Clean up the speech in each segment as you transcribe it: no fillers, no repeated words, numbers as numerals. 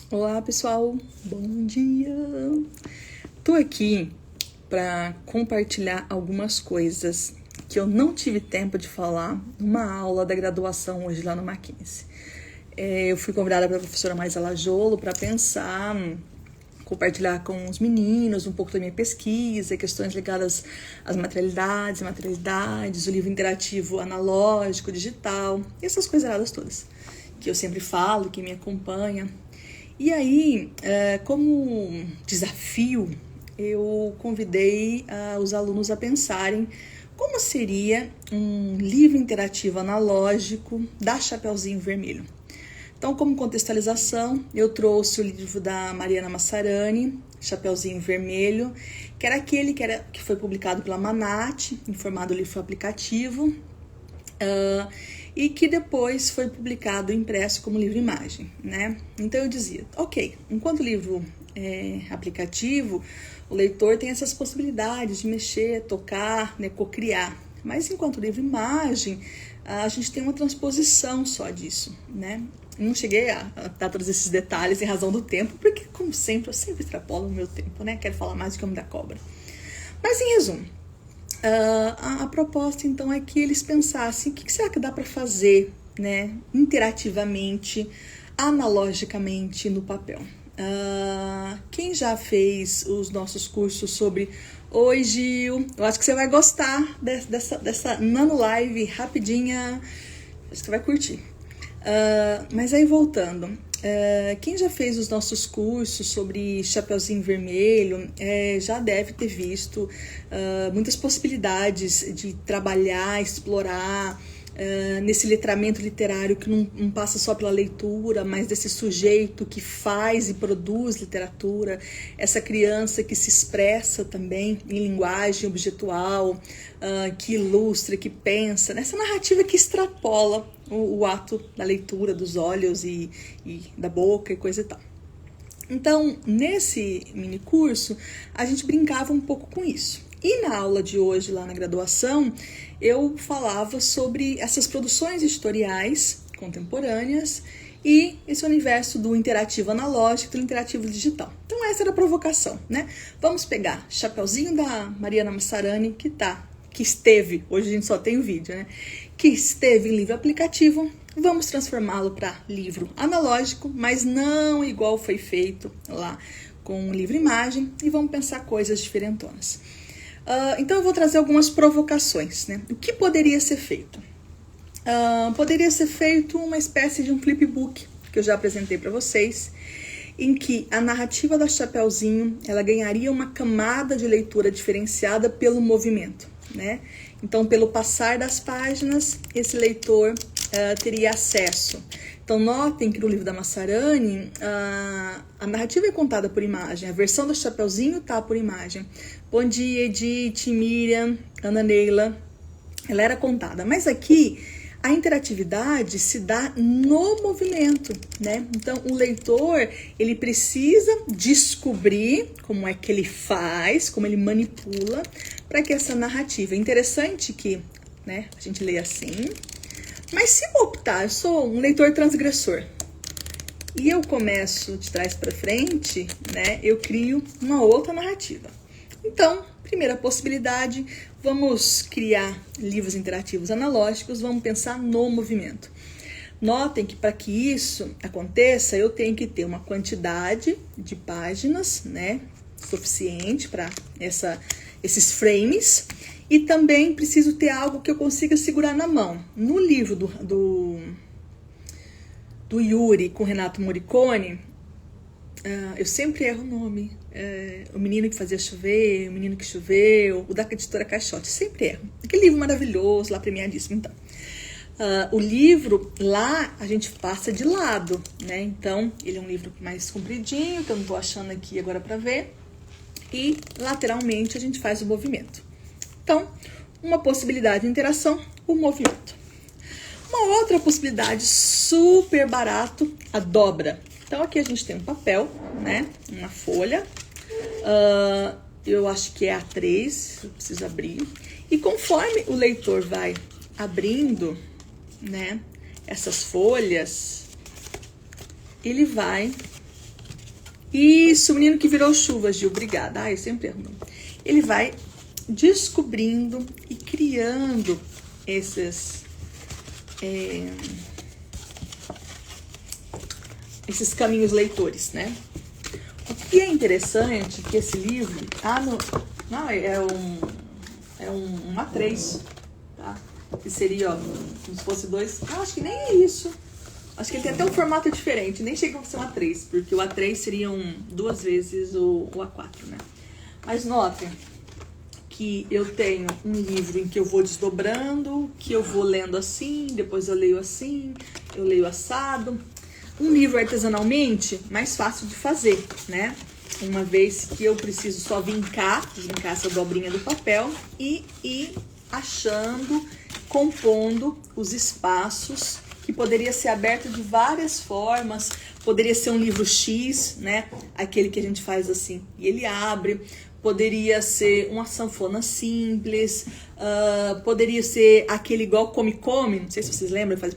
Olá pessoal, bom dia! Tô aqui para compartilhar algumas coisas que eu não tive tempo de falar numa aula da graduação hoje lá no Mackenzie. Eu fui convidada pela professora Maisela Jolo para pensar, compartilhar com os meninos um pouco da minha pesquisa, questões ligadas às materialidades, o livro interativo analógico, digital, e essas coisas todas que eu sempre falo, que me acompanha. E aí, como desafio, eu convidei os alunos a pensarem como seria um livro interativo analógico da Chapeuzinho Vermelho. Então, como contextualização, eu trouxe o livro da Mariana Massarani, Chapeuzinho Vermelho, que era aquele que foi publicado pela Manat, em formato livro aplicativo, e que depois foi publicado impresso como livro-imagem, né? Então eu dizia, ok, enquanto o livro é aplicativo, o leitor tem essas possibilidades de mexer, tocar, né, cocriar, mas enquanto livro-imagem, a gente tem uma transposição só disso, né? Não cheguei a dar todos esses detalhes em razão do tempo, porque, como sempre, eu sempre extrapolo o meu tempo, né? Quero falar mais do que o homem da cobra. Mas, em resumo, a proposta, então, é que eles pensassem o que será que dá para fazer, né, interativamente, analogicamente no papel. Quem já fez os nossos cursos sobre Oi, Gil, eu acho que você vai gostar dessa nano live rapidinha, acho que você vai curtir. Mas aí voltando, quem já fez os nossos cursos sobre Chapeuzinho Vermelho já deve ter visto muitas possibilidades de trabalhar, explorar nesse letramento literário que não passa só pela leitura, mas desse sujeito que faz e produz literatura, essa criança que se expressa também em linguagem objetual, que ilustra, que pensa, nessa narrativa que extrapola o ato da leitura dos olhos e da boca e coisa e tal. Então, nesse mini curso, a gente brincava um pouco com isso. E na aula de hoje, lá na graduação, eu falava sobre essas produções editoriais contemporâneas e esse universo do interativo analógico e do interativo digital. Então essa era a provocação, né? Vamos pegar Chapeuzinho da Mariana Massarani, que esteve, hoje a gente só tem o vídeo, né? Que esteve em livro aplicativo, vamos transformá-lo para livro analógico, mas não igual foi feito lá com o livro-imagem, e vamos pensar coisas diferentonas. Então eu vou trazer algumas provocações, né? O que poderia ser feito? Poderia ser feito uma espécie de um flipbook, que eu já apresentei para vocês, em que a narrativa da Chapeuzinho, ela ganharia uma camada de leitura diferenciada pelo movimento, né? Então, pelo passar das páginas, esse leitor teria acesso. Então, notem que no livro da Massarani, a narrativa é contada por imagem, a versão do Chapeuzinho tá por imagem. Bom dia, Edith, Miriam, Ana Neila, ela era contada. Mas aqui, a interatividade se dá no movimento, né? Então, o leitor, ele precisa descobrir como é que ele faz, como ele manipula, para que essa narrativa... É interessante que, né, a gente lê assim, mas se eu optar, eu sou um leitor transgressor, e eu começo de trás para frente, né, eu crio uma outra narrativa. Então, primeira possibilidade, vamos criar livros interativos analógicos, vamos pensar no movimento. Notem que para que isso aconteça, eu tenho que ter uma quantidade de páginas, né, suficiente para esses frames, e também preciso ter algo que eu consiga segurar na mão. No livro do Yuri com Renato Morricone, eu sempre erro o nome. O Menino que Fazia Chover, O Menino que Choveu, o da editora Caixote, sempre erro. Aquele livro maravilhoso, lá premiadíssimo, então. O livro, lá a gente passa de lado, né? Então, ele é um livro mais compridinho, que eu não tô achando aqui agora para ver. E, lateralmente, a gente faz o movimento. Então, uma possibilidade de interação, o movimento. Uma outra possibilidade super barato, a dobra. Então, aqui a gente tem um papel, né? Uma folha. Eu acho que é A3, eu preciso abrir. E conforme o leitor vai abrindo, né, essas folhas, ele vai Isso, o menino que virou chuva, Gil, obrigada. Ah, eu sempre erro. Ele vai descobrindo e criando esses caminhos leitores, né? O que é interessante é que esse livro, é um A3, tá? Que seria, ó, como se fosse dois, acho que nem é isso. Acho que ele tem até um formato diferente, nem chega a ser um A3, porque o A3 seria duas vezes o A4, né? Mas notem que eu tenho um livro em que eu vou desdobrando, que eu vou lendo assim, depois eu leio assim, eu leio assado. Um livro artesanalmente, mais fácil de fazer, né? Uma vez que eu preciso só vincar essa dobrinha do papel e ir achando, compondo os espaços, que poderia ser aberto de várias formas. Poderia ser um livro X, né? Aquele que a gente faz assim e ele abre. Poderia ser uma sanfona simples. Poderia ser aquele igual come-come. Não sei se vocês lembram. Faz...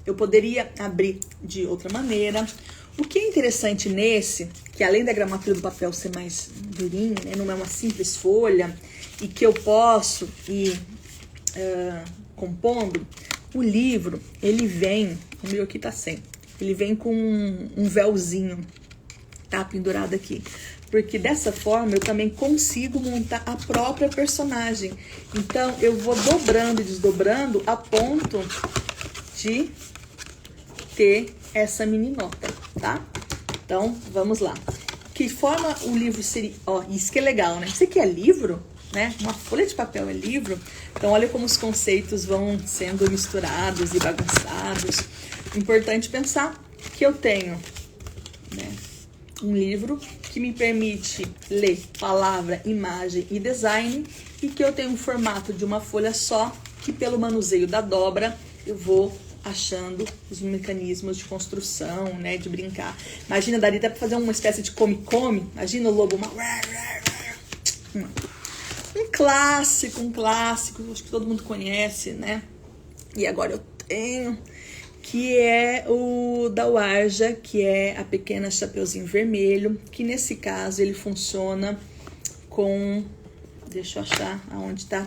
Eu poderia abrir de outra maneira. O que é interessante nesse, que além da gramatura do papel ser mais durinha, né? Não é uma simples folha, e que eu posso ir compondo, o livro, ele vem, o meu aqui tá sem, ele vem com um véuzinho, tá pendurado aqui. Porque dessa forma eu também consigo montar a própria personagem. Então eu vou dobrando e desdobrando a ponto de ter essa mini nota, tá? Então vamos lá. Que forma o livro seria? Ó, isso que é legal, né? Isso aqui é livro, né? Uma folha de papel é livro. Então olha como os conceitos vão sendo misturados e bagunçados. Importante pensar que eu tenho, né, um livro que me permite ler palavra, imagem e design, e que eu tenho um formato de uma folha só, que pelo manuseio da dobra eu vou achando os mecanismos de construção, né, de brincar. Imagina, daria até pra fazer uma espécie de come-come. Imagina o lobo, um clássico, acho que todo mundo conhece, né? E agora eu tenho, que é o da Warja, que é a Pequena Chapeuzinho Vermelho, que nesse caso ele funciona com, deixa eu achar aonde tá,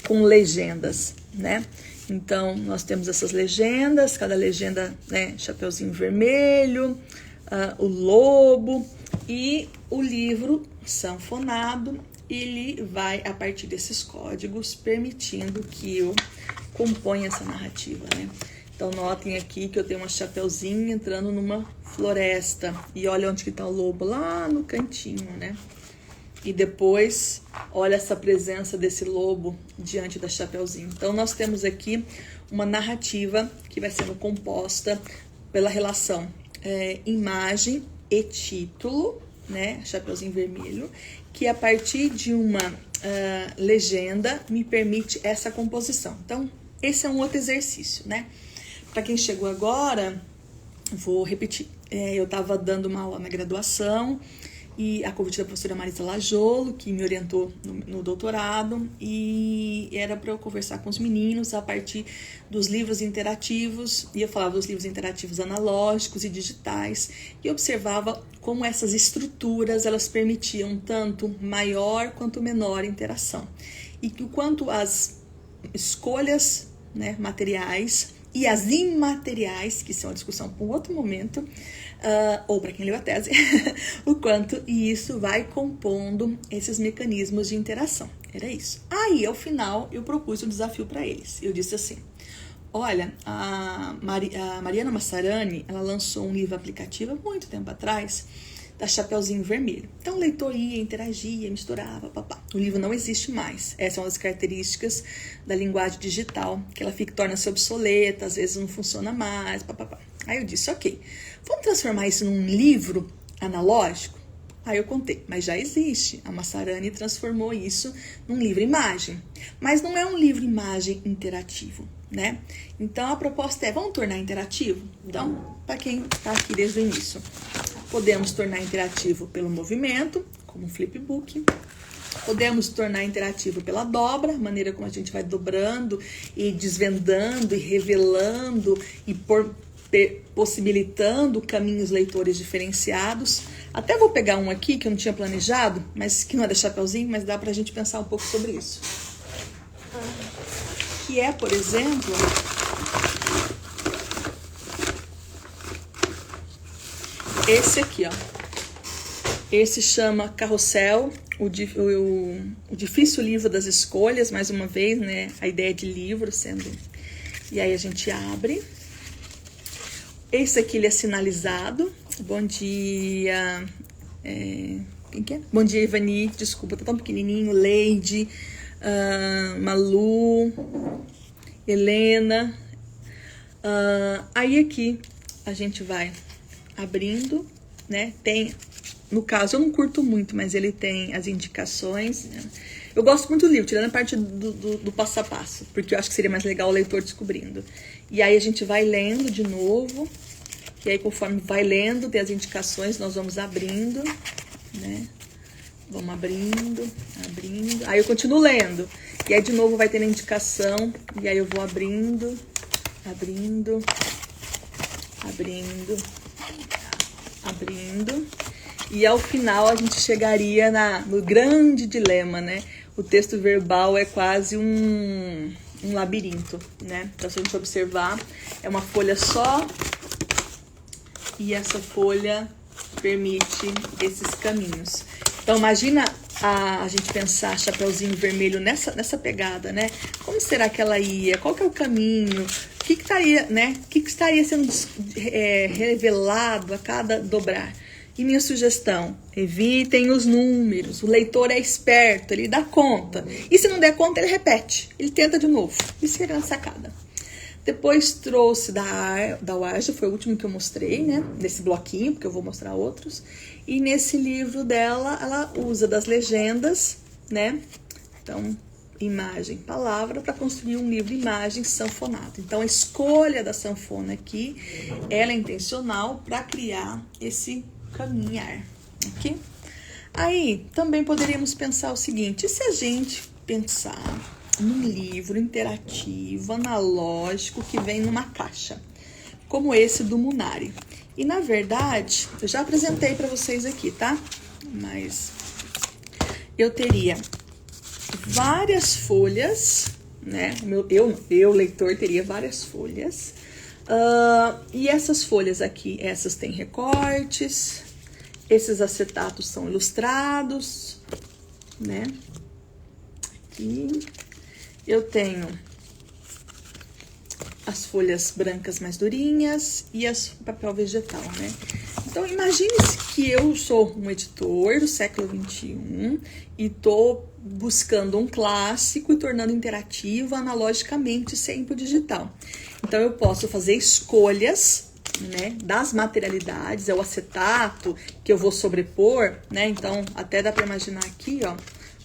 com legendas, né? Então, nós temos essas legendas, cada legenda, né, Chapeuzinho Vermelho, o lobo, e o livro sanfonado, ele vai, a partir desses códigos, permitindo que eu componha essa narrativa, né? Então, notem aqui que eu tenho uma chapeuzinho entrando numa floresta, e olha onde que tá o lobo, lá no cantinho, né? E depois, olha essa presença desse lobo diante da Chapeuzinho. Então, nós temos aqui uma narrativa que vai sendo composta pela relação imagem e título, né? Chapeuzinho Vermelho, que a partir de uma legenda me permite essa composição. Então, esse é um outro exercício, né? Para quem chegou agora, vou repetir. Eu estava dando uma aula na graduação, e a convite da professora Marisa Lajolo, que me orientou no doutorado, e era para eu conversar com os meninos a partir dos livros interativos, e eu falava dos livros interativos analógicos e digitais, e observava como essas estruturas, elas permitiam tanto maior quanto menor interação, e o quanto as escolhas, né, materiais e as imateriais, que são a discussão para um outro momento, ou para quem leu a tese, o quanto isso vai compondo esses mecanismos de interação. Era isso. Aí, ao final, eu propus um desafio para eles. Eu disse assim, olha, a Mariana Massarani, ela lançou um livro aplicativo há muito tempo atrás, da Chapeuzinho Vermelho. Então o leitor ia, interagia, misturava, papá. O livro não existe mais. Essa é uma das características da linguagem digital, que ela torna-se obsoleta, às vezes não funciona mais, papá. Aí eu disse, ok, vamos transformar isso num livro analógico? Aí eu contei, mas já existe. A Massarani transformou isso num livro-imagem. Mas não é um livro-imagem interativo, né? Então a proposta é, vamos tornar interativo? Então, para quem está aqui desde o início, podemos tornar interativo pelo movimento, como um flipbook. Podemos tornar interativo pela dobra, maneira como a gente vai dobrando e desvendando e revelando e possibilitando caminhos leitores diferenciados. Até vou pegar um aqui que eu não tinha planejado, mas que não é da Chapeuzinho, mas dá pra gente pensar um pouco sobre isso. Que é, por exemplo, esse aqui, ó. Esse chama Carrossel, o difícil livro das escolhas, mais uma vez, né? A ideia de livro sendo... E aí a gente abre. Esse aqui, ele é sinalizado. Bom dia... quem que é? Bom dia, Ivani. Desculpa, tá tão pequenininho. Leide, Malu, Helena. Aí aqui a gente vai abrindo, né? Tem... No caso, eu não curto muito, mas ele tem as indicações, né? Eu gosto muito do livro, tirando a parte do passo a passo, porque eu acho que seria mais legal o leitor descobrindo. E aí a gente vai lendo de novo, e aí conforme vai lendo, tem as indicações, nós vamos abrindo, né? Vamos abrindo, abrindo. Aí eu continuo lendo, e aí de novo vai tendo a indicação, e aí eu vou abrindo, abrindo, abrindo, abrindo. E ao final a gente chegaria no grande dilema, né? O texto verbal é quase um labirinto, né? Então, se a gente observar, é uma folha só e essa folha permite esses caminhos. Então, imagina a gente pensar Chapeuzinho Vermelho nessa pegada, né? Como será que ela ia? Qual que é o caminho? O que estaria, né? O que estaria sendo revelado a cada dobrar? E minha sugestão, evitem os números. O leitor é esperto, ele dá conta. E se não der conta, ele repete. Ele tenta de novo. Isso é a grande sacada. Depois trouxe da Warja, foi o último que eu mostrei, né? Nesse bloquinho, porque eu vou mostrar outros. E nesse livro dela, ela usa das legendas, né? Então, imagem, palavra, para construir um livro imagem sanfonado. Então, a escolha da sanfona aqui, ela é intencional para criar esse caminhar, ok? Aí, também poderíamos pensar o seguinte, e se a gente pensar num livro interativo, analógico, que vem numa caixa, como esse do Munari? E, na verdade, eu já apresentei para vocês aqui, tá? Mas eu teria várias folhas, né? Eu, leitor, teria várias folhas. E essas folhas aqui, essas têm recortes, esses acetatos são ilustrados, né? Aqui eu tenho as folhas brancas mais durinhas e o papel vegetal, né? Então, imagine-se que eu sou um editor do século XXI e tô buscando um clássico e tornando interativo analogicamente sempre o digital. Então, eu posso fazer escolhas, né, das materialidades, é o acetato que eu vou sobrepor, né? Então, até dá para imaginar aqui, ó,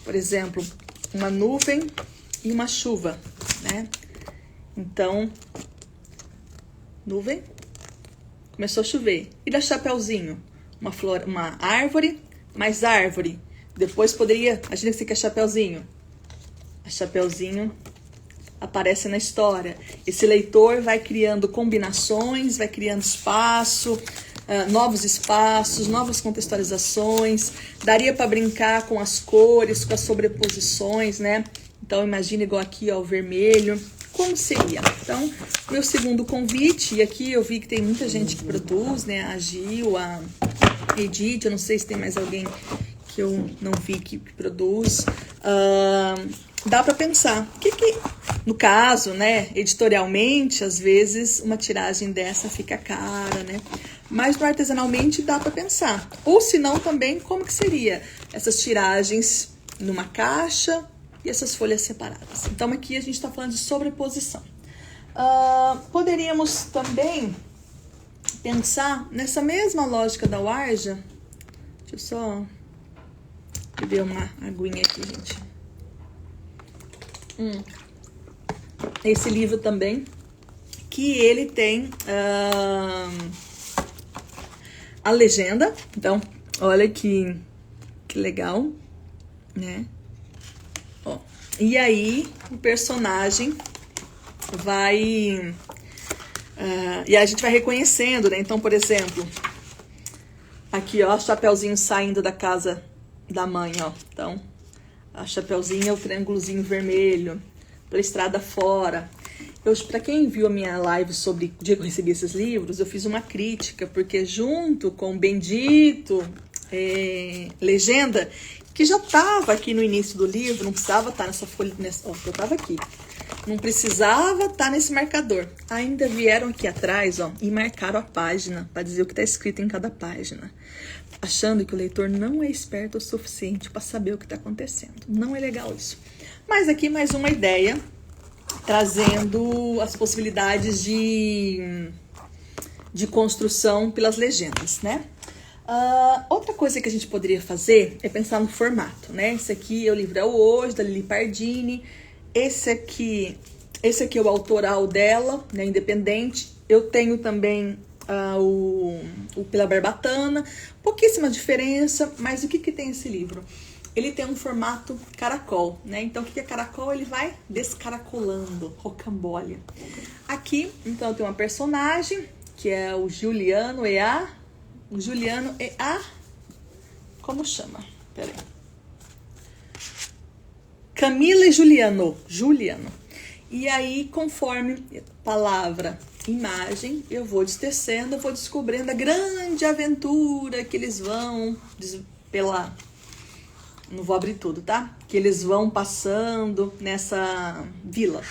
por exemplo, uma nuvem e uma chuva, né? Então, nuvem, começou a chover. E da Chapeuzinho? Uma árvore, mais árvore. Depois poderia, imagina que você quer Chapeuzinho. A Chapeuzinho aparece na história. Esse leitor vai criando combinações, vai criando novos espaços, novas contextualizações. Daria para brincar com as cores, com as sobreposições, né? Então, imagina igual aqui, ó, o vermelho. Como seria? Então, meu segundo convite, e aqui eu vi que tem muita gente que produz, né? A Gil, a Edith, eu não sei se tem mais alguém que eu não vi que produz. Dá para pensar. No caso, né, editorialmente, às vezes uma tiragem dessa fica cara, né? Mas artesanalmente dá para pensar. Ou se não também, como que seria essas tiragens numa caixa e essas folhas separadas? Então aqui a gente está falando de sobreposição. Poderíamos também pensar nessa mesma lógica da Warja. Deixa eu só beber uma aguinha aqui, gente. Esse livro também, que ele tem a legenda. Então, olha que legal, né? Ó, e aí, o personagem vai E a gente vai reconhecendo, né? Então, por exemplo, aqui, ó, Chapeuzinho saindo da casa da mãe, ó. Então, a Chapeuzinho é o triângulozinho vermelho, pela estrada fora. Pra quem viu a minha live sobre o dia que eu recebi esses livros, eu fiz uma crítica, porque junto com o Bendito, legenda, que já estava aqui no início do livro, não precisava estar nessa folha, ó, eu estava aqui. Não precisava estar nesse marcador. Ainda vieram aqui atrás, ó, e marcaram a página para dizer o que está escrito em cada página, achando que o leitor não é esperto o suficiente para saber o que está acontecendo. Não é legal isso. Mas aqui mais uma ideia, trazendo as possibilidades de construção pelas legendas, né? Outra coisa que a gente poderia fazer é pensar no formato, né? Esse aqui é o livro É o Hoje, da Lili Pardini. Esse aqui é o autoral dela, né? Independente. Eu tenho também o Pela Barbatana. Pouquíssima diferença, mas o que tem esse livro? Ele tem um formato caracol, né? Então, o que é caracol? Ele vai descaracolando, rocambole. Aqui, então, tem uma personagem, que é o Juliano E.A. Como chama? Peraí. Camila e Juliano. E aí, conforme palavra, imagem, eu vou destecendo, eu vou descobrindo a grande aventura que eles vão não vou abrir tudo, tá? Que eles vão passando nessa vila.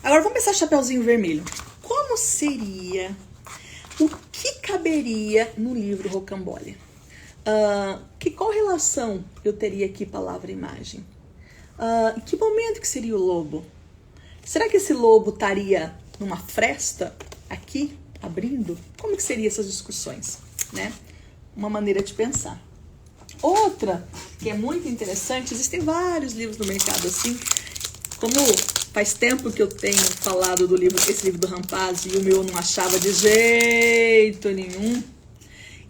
Agora vamos pensar Chapeuzinho Vermelho. Como seria? O que caberia no livro Rocambole? Qual relação eu teria aqui palavra e imagem? Em que momento que seria o lobo? Será que esse lobo estaria numa fresta aqui, abrindo? Como que seriam essas discussões, né? Uma maneira de pensar. Outra, que é muito interessante, existem vários livros no mercado assim, como faz tempo que eu tenho falado do livro, esse livro do Rampazzo, e o meu não achava de jeito nenhum.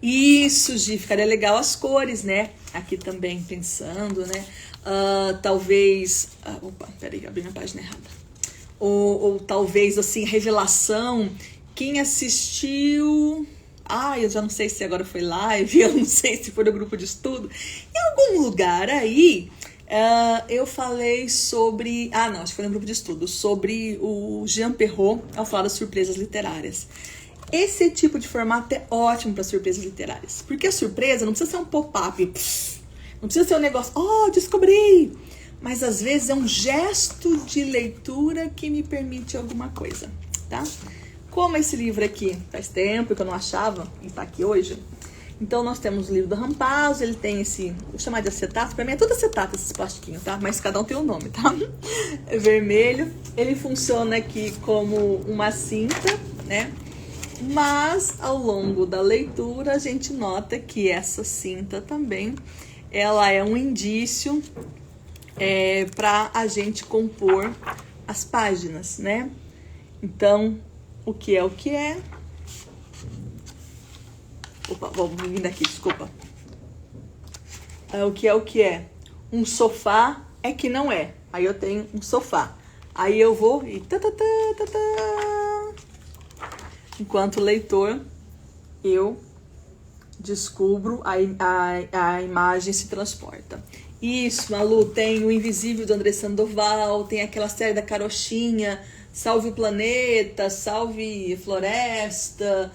Isso, Gi, ficaria legal as cores, né? Aqui também pensando, né? Talvez... opa, peraí, abri a página errada. Ou talvez, assim, revelação. Quem assistiu... eu já não sei se agora foi live, eu não sei se foi no grupo de estudo. Em algum lugar aí, eu falei sobre... não, acho que foi no grupo de estudo. Sobre o Jean Perrault, ao falar das surpresas literárias. Esse tipo de formato é ótimo para surpresas literárias. Porque a surpresa não precisa ser um pop-up. Não precisa ser um negócio, descobri! Mas às vezes é um gesto de leitura que me permite alguma coisa, tá? Como esse livro aqui faz tempo que eu não achava e tá aqui hoje, então nós temos o livro do Rampazzo, ele tem vou chamar de acetato, pra mim é tudo acetato esses plastiquinhos, tá? Mas cada um tem um nome, tá? É vermelho, ele funciona aqui como uma cinta, né? Mas ao longo da leitura a gente nota que essa cinta também, ela é um indício para a gente compor as páginas, né? Então, o que é? Opa, vamos vir daqui, desculpa. O que é? Um sofá é que não é. Aí eu tenho um sofá. Aí eu vou e enquanto leitor, eu descubro, a imagem se transporta. Isso, Malu, tem o Invisível do André Sandoval, tem aquela série da Carochinha, Salve o Planeta, Salve Floresta.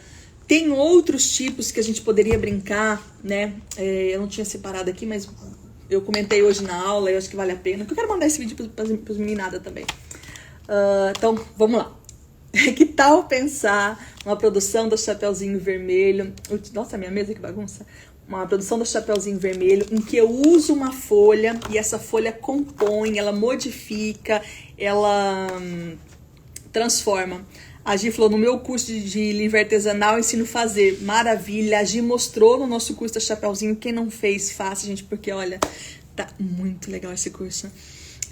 Tem outros tipos que a gente poderia brincar, né? Eu não tinha separado aqui, mas eu comentei hoje na aula, eu acho que vale a pena, porque eu quero mandar esse vídeo para as meninadas também. Então, vamos lá. Que tal pensar uma produção do Chapeuzinho Vermelho? Nossa, minha mesa, que bagunça. Uma produção do Chapeuzinho Vermelho em que eu uso uma folha e essa folha compõe, ela modifica, ela transforma. A Gi falou, no meu curso de livro artesanal, eu ensino a fazer. Maravilha. A Gi mostrou no nosso curso da Chapeuzinho. Quem não fez, faça, gente, porque, olha, tá muito legal esse curso.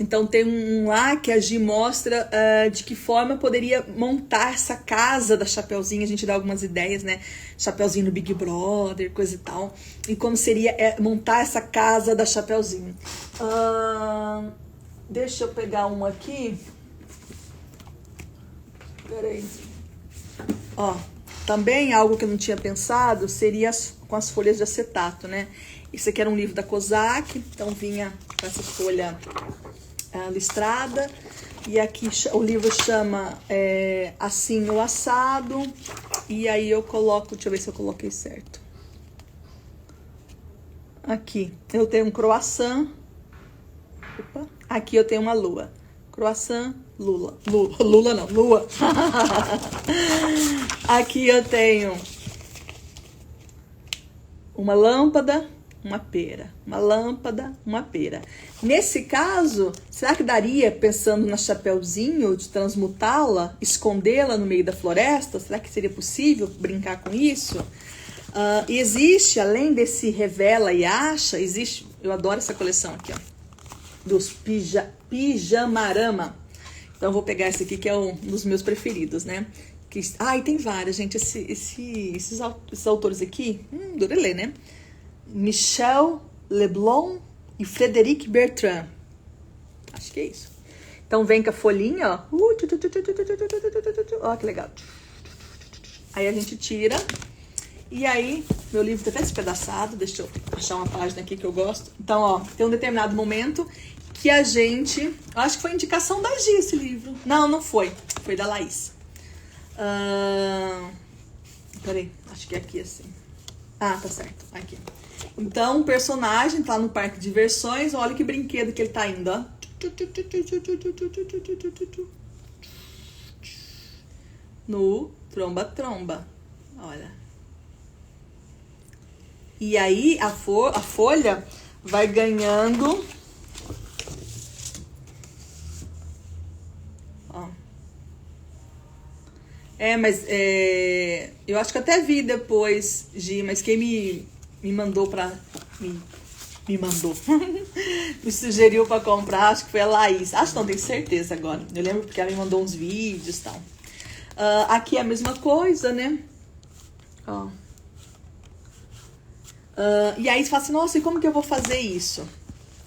Então, tem um lá que a Gi mostra de que forma poderia montar essa casa da Chapeuzinho. A gente dá algumas ideias, né? Chapeuzinho no Big Brother, coisa e tal. E como seria montar essa casa da Chapeuzinho. Deixa eu pegar uma aqui. Peraí. Ó, também algo que eu não tinha pensado seria com as folhas de acetato, né? Esse aqui era um livro da Kozak, então vinha com essa folha listrada. E aqui o livro chama Assim ou Assado. E aí eu coloco, deixa eu ver se eu coloquei certo. Aqui eu tenho um croissant. Opa. Aqui eu tenho uma lua. Croissant, lula. Lula não, lua. Aqui eu tenho uma lâmpada, uma pera. Uma lâmpada, uma pera. Nesse caso, será que daria, pensando na Chapeuzinho, de transmutá-la, escondê-la no meio da floresta? Será que seria possível brincar com isso? Existe, além desse revela e acha, existe, eu adoro essa coleção aqui, ó, dos Pijamarama. Então eu vou pegar esse aqui que é um dos meus preferidos, né? E tem várias, gente. Esses autores aqui, dura ler, né? Michel Leblon e Frédéric Bertrand. Acho que é isso. Então vem com a folhinha, ó. Ó, que legal. Aí a gente tira. E aí, meu livro tá até despedaçado. Deixa eu achar uma página aqui que eu gosto. Então, ó, tem um determinado momento que a gente... Acho que foi indicação da Gi esse livro. Não foi. Foi da Laís. Peraí, acho que é aqui assim. Tá certo. Aqui. Então, o personagem tá no parque de diversões. Olha que brinquedo que ele tá indo, ó. No tromba-tromba. Olha. E aí, a folha vai ganhando... Ó. Mas eu acho que até vi depois, Gi, mas quem me mandou pra... Me mandou. Me sugeriu pra comprar, acho que foi a Laís. Acho que não, tenho certeza agora. Eu lembro porque ela me mandou uns vídeos e tal. Aqui é a mesma coisa, né? Ó. E aí você fala assim, nossa, e como que eu vou fazer isso?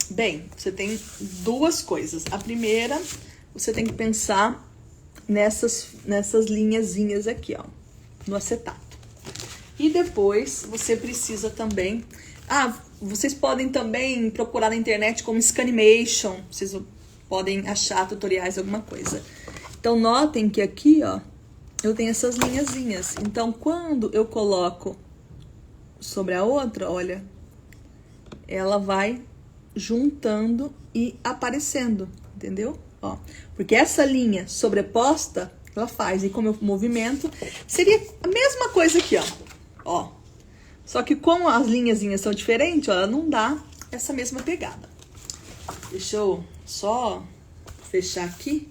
Bem, você tem duas coisas. A primeira, você tem que pensar nessas linhazinhas aqui, ó, no acetato. E depois você precisa também... vocês podem também procurar na internet como Scanimation. Vocês podem achar tutoriais, alguma coisa. Então, notem que aqui, ó, eu tenho essas linhazinhas. Então, quando eu coloco sobre a outra, olha, ela vai juntando e aparecendo, entendeu? Ó, porque essa linha sobreposta, ela faz, e como eu movimento, seria a mesma coisa aqui, ó. Só que como as linhazinhas são diferentes, ó, ela não dá essa mesma pegada. Deixa eu só fechar aqui,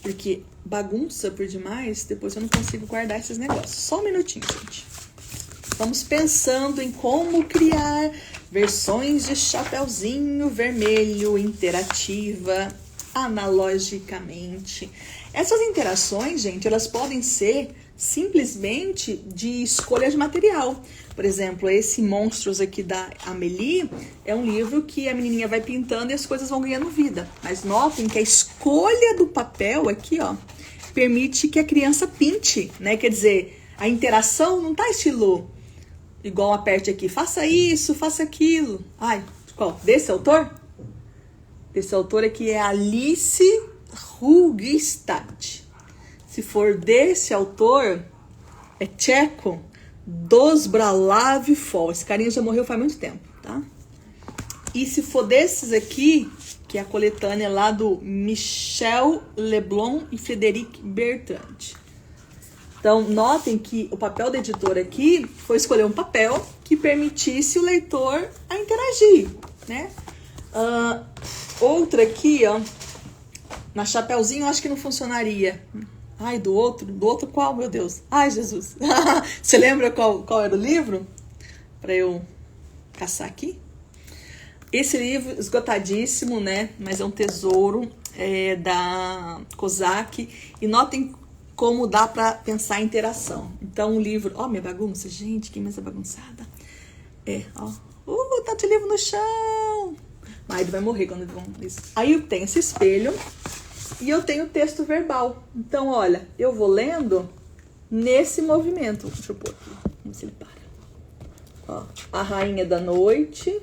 porque bagunça por demais, depois eu não consigo guardar esses negócios. Só um minutinho, gente. Estamos pensando em como criar versões de Chapeuzinho Vermelho interativa, analogicamente. Essas interações, gente, elas podem ser simplesmente de escolha de material. Por exemplo, esse Monstros aqui da Amélie é um livro que a menininha vai pintando e as coisas vão ganhando vida. Mas notem que a escolha do papel aqui, ó, permite que a criança pinte, né? Quer dizer, a interação não tá estilo... Igual aperte aqui, faça isso, faça aquilo. Qual? Desse autor? Desse autor aqui é Alice Rugstad. Se for desse autor, é tcheco, Dos Bralav Fall. Esse carinha já morreu faz muito tempo, tá? E se for desses aqui, que é a coletânea lá do Michel Leblon e Frédéric Bertrand. Então, notem que o papel da editora aqui foi escolher um papel que permitisse o leitor a interagir, né? Outra aqui, ó, na Chapeuzinho, eu acho que não funcionaria. Do outro qual, meu Deus? Jesus. Você lembra qual era o livro? Pra eu caçar aqui. Esse livro, esgotadíssimo, né? Mas é um tesouro, da Kozak. E notem como dá pra pensar em interação. Então, um livro... Ó, minha bagunça. Gente, que mesa bagunçada. Tá de livro no chão. Mas ele vai morrer quando vão isso. Aí eu tenho esse espelho e eu tenho o texto verbal. Então, olha, eu vou lendo nesse movimento. Deixa eu pôr aqui, vamos ver se ele para. Ó, a rainha da noite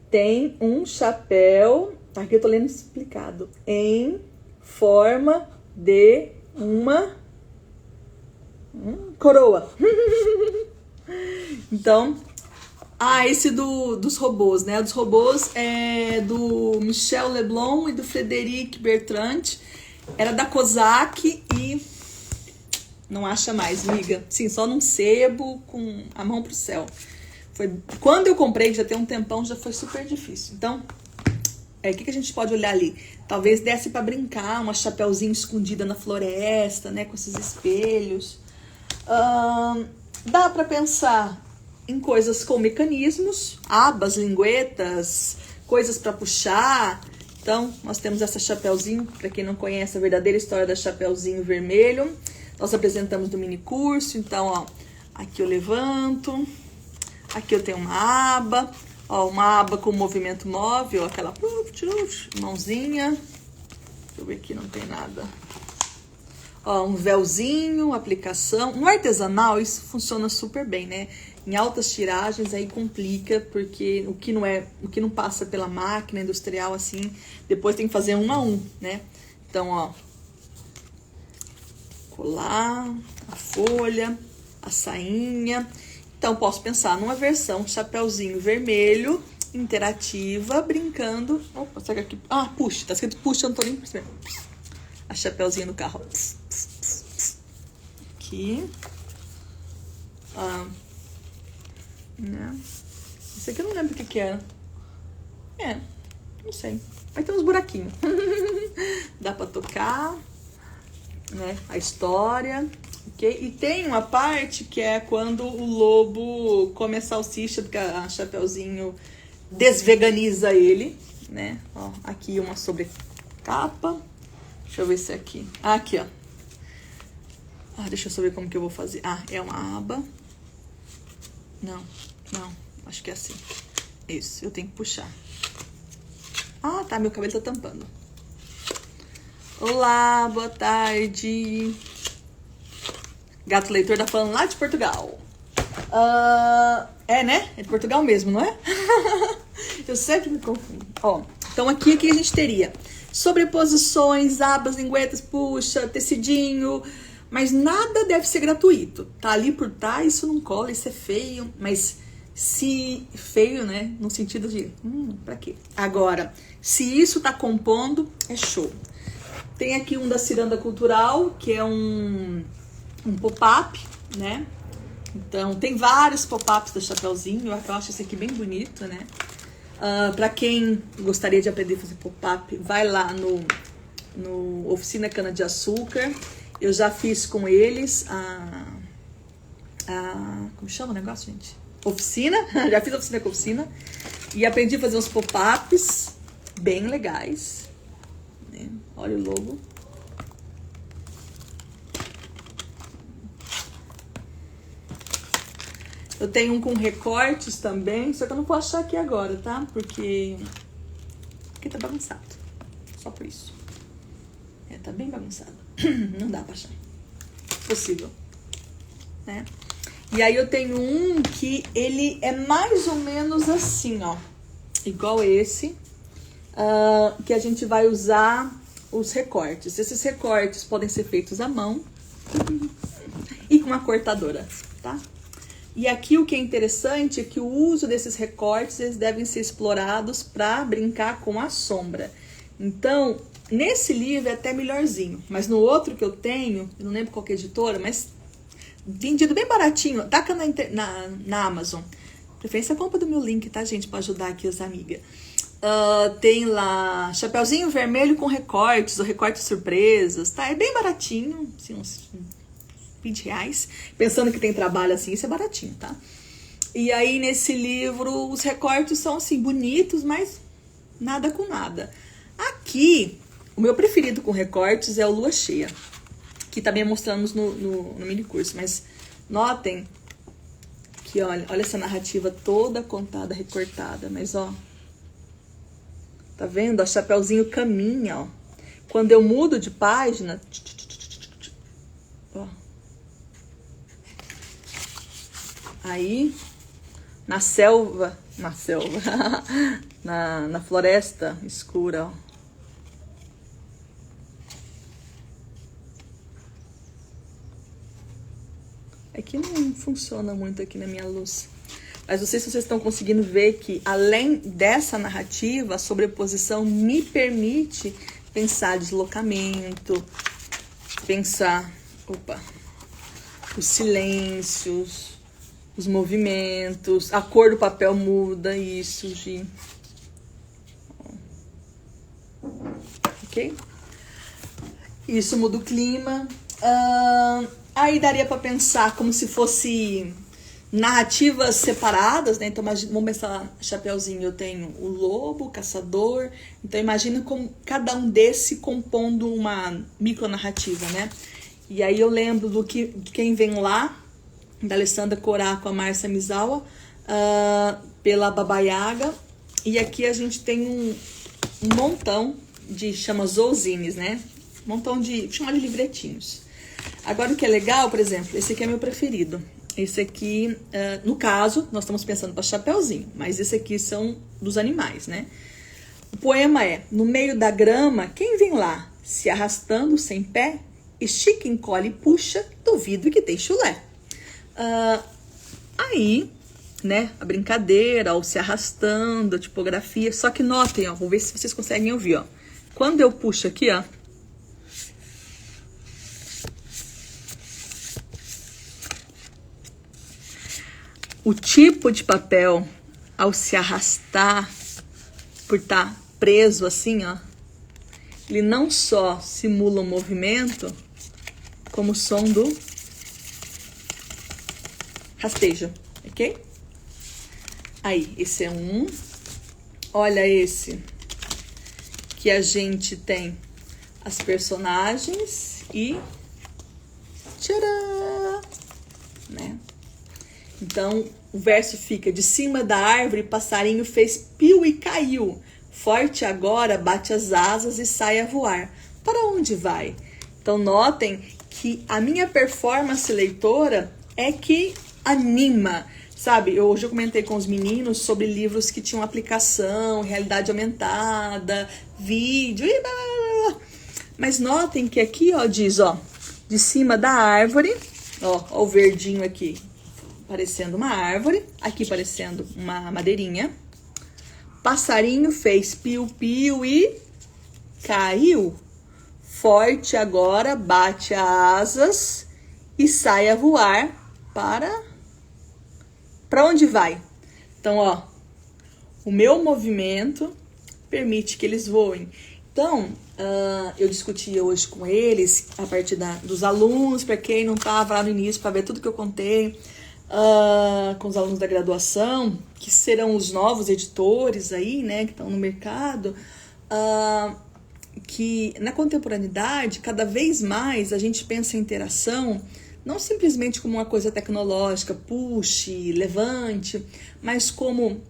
tem um chapéu, aqui eu tô lendo explicado, em forma de uma coroa. Então, esse dos robôs, né? Dos robôs é do Michel Leblon e do Frédéric Bertrand. Era da Kozak e não acha mais, liga. Sim, só num sebo com a mão pro céu. Quando eu comprei, já tem um tempão, já foi super difícil. Então, o que a gente pode olhar ali? Talvez desse pra brincar, uma chapeuzinho escondida na floresta, né? Com esses espelhos. Dá pra pensar em coisas com mecanismos, abas, linguetas, coisas pra puxar. Então, nós temos essa chapeuzinho, pra quem não conhece a verdadeira história da Chapeuzinho Vermelho. Nós apresentamos no mini curso, então, ó, aqui eu levanto, aqui eu tenho uma aba com movimento móvel, aquela mãozinha. Deixa eu ver aqui, não tem nada. Ó, um véuzinho, aplicação. No artesanal, isso funciona super bem, né? Em altas tiragens, aí complica, porque o que não passa pela máquina industrial, assim, depois tem que fazer um a um, né? Então, ó, colar, a folha, a sainha. Então, posso pensar numa versão Chapeuzinho Vermelho, interativa, brincando. Opa, será que aqui... puxa, tá escrito puxa, eu não tô nem percebendo. A chapeuzinho no carro. Aqui. Né? Esse aqui eu não lembro o que era. Não sei. Aí tem uns buraquinhos. Dá pra tocar, né? A história. Okay? E tem uma parte que é quando o lobo come a salsicha, porque a Chapeuzinho desveganiza ele, né? Ó, aqui uma sobrecapa. Deixa eu ver se é aqui. Aqui, ó. Deixa eu saber como que eu vou fazer. É uma aba. Não. Acho que é assim. Isso, eu tenho que puxar. Tá, meu cabelo tá tampando. Olá, boa tarde. Gato Leitor tá falando lá de Portugal. Né? É de Portugal mesmo, não é? Eu sempre me confundo. Ó, então aqui a gente teria sobreposições, abas, linguetas, puxa, tecidinho, mas nada deve ser gratuito. Tá ali por trás, isso não cola, isso é feio, mas se feio, né, no sentido de, pra quê? Agora, se isso tá compondo, é show. Tem aqui um da Ciranda Cultural, que é um pop-up, né? Então, tem vários pop-ups da Chapeuzinho, eu acho esse aqui bem bonito, né? Para quem gostaria de aprender a fazer pop-up, vai lá no Oficina Cana de Açúcar. Eu já fiz com eles como chama o negócio, gente? Oficina. Já fiz oficina com oficina. E aprendi a fazer uns pop-ups bem legais, né? Olha o logo. Eu tenho um com recortes também, só que eu não vou achar aqui agora, tá? Porque tá bagunçado. Só por isso. Tá bem bagunçado. Não dá pra achar. Possível. Né? E aí eu tenho um que ele é mais ou menos assim, ó. Igual esse. Que a gente vai usar os recortes. Esses recortes podem ser feitos à mão. E com uma cortadora, tá? E aqui o que é interessante é que o uso desses recortes, eles devem ser explorados para brincar com a sombra. Então, nesse livro é até melhorzinho, mas no outro que eu tenho, eu não lembro qual que é a editora, mas vendido bem baratinho, taca na Amazon. Preferência compra do meu link, tá, gente, para ajudar aqui as amigas. Tem lá Chapeuzinho Vermelho com recortes, ou recortes surpresas, tá? É bem baratinho, assim, uns R$20. Pensando que tem trabalho assim, isso é baratinho, tá? E aí, nesse livro, os recortes são, assim, bonitos, mas nada com nada. Aqui, o meu preferido com recortes é o Lua Cheia, que também mostramos no mini curso. Mas notem que, olha essa narrativa toda contada, recortada. Mas, ó, tá vendo? O Chapeuzinho caminha, ó. Quando eu mudo de página, Aí, na selva, na floresta escura, ó. É que não funciona muito aqui na minha luz. Mas não sei se vocês estão conseguindo ver que, além dessa narrativa, a sobreposição me permite pensar deslocamento, pensar, os silêncios, os movimentos, a cor do papel muda, isso, Gi. Ok? Isso muda o clima. Aí daria para pensar como se fosse narrativas separadas, né? Então, vamos pensar, Chapeuzinho, eu tenho o lobo, o caçador. Então, imagina como cada um desse compondo uma micronarrativa, né? E aí eu lembro de Quem Vem Lá, da Alessandra Corá com a Márcia Misawa, pela Baba Yaga. E aqui a gente tem um montão de, chama zouzines, né? Um montão de, chama de livretinhos. Agora, o que é legal, por exemplo, esse aqui é meu preferido. Esse aqui, no caso, nós estamos pensando para Chapeuzinho, mas esse aqui são dos animais, né? O poema é: no meio da grama, quem vem lá, se arrastando sem pé, estica, encolhe e puxa, duvido que tem chulé. Aí, né, a brincadeira, ó, se arrastando, a tipografia, só que notem, ó, vou ver se vocês conseguem ouvir, ó. Quando eu puxo aqui, ó, o tipo de papel, ao se arrastar, por estar preso assim, ó, ele não só simula o movimento, como o som do rastejo, ok? Aí, esse é um. Olha esse, que a gente tem as personagens e... tcharam! Né? Então, o verso fica: de cima da árvore, passarinho fez piu e caiu. Forte agora, bate as asas e sai a voar. Para onde vai? Então, notem que a minha performance leitora é que anima, sabe? Hoje eu comentei com os meninos sobre livros que tinham aplicação, realidade aumentada, vídeo e blá, blá, blá. Mas notem que aqui, ó, diz, ó, de cima da árvore, ó o verdinho aqui, parecendo uma árvore, aqui parecendo uma madeirinha. Passarinho fez piu-piu e caiu. Forte agora, bate asas e sai a voar para onde vai? Então, ó, o meu movimento permite que eles voem. Então, eu discuti hoje com eles, a partir dos alunos, para quem não estava lá no início, para ver tudo que eu contei, com os alunos da graduação, que serão os novos editores aí, né, que estão no mercado, que na contemporaneidade, cada vez mais a gente pensa em interação não simplesmente como uma coisa tecnológica, puxe, levante, mas como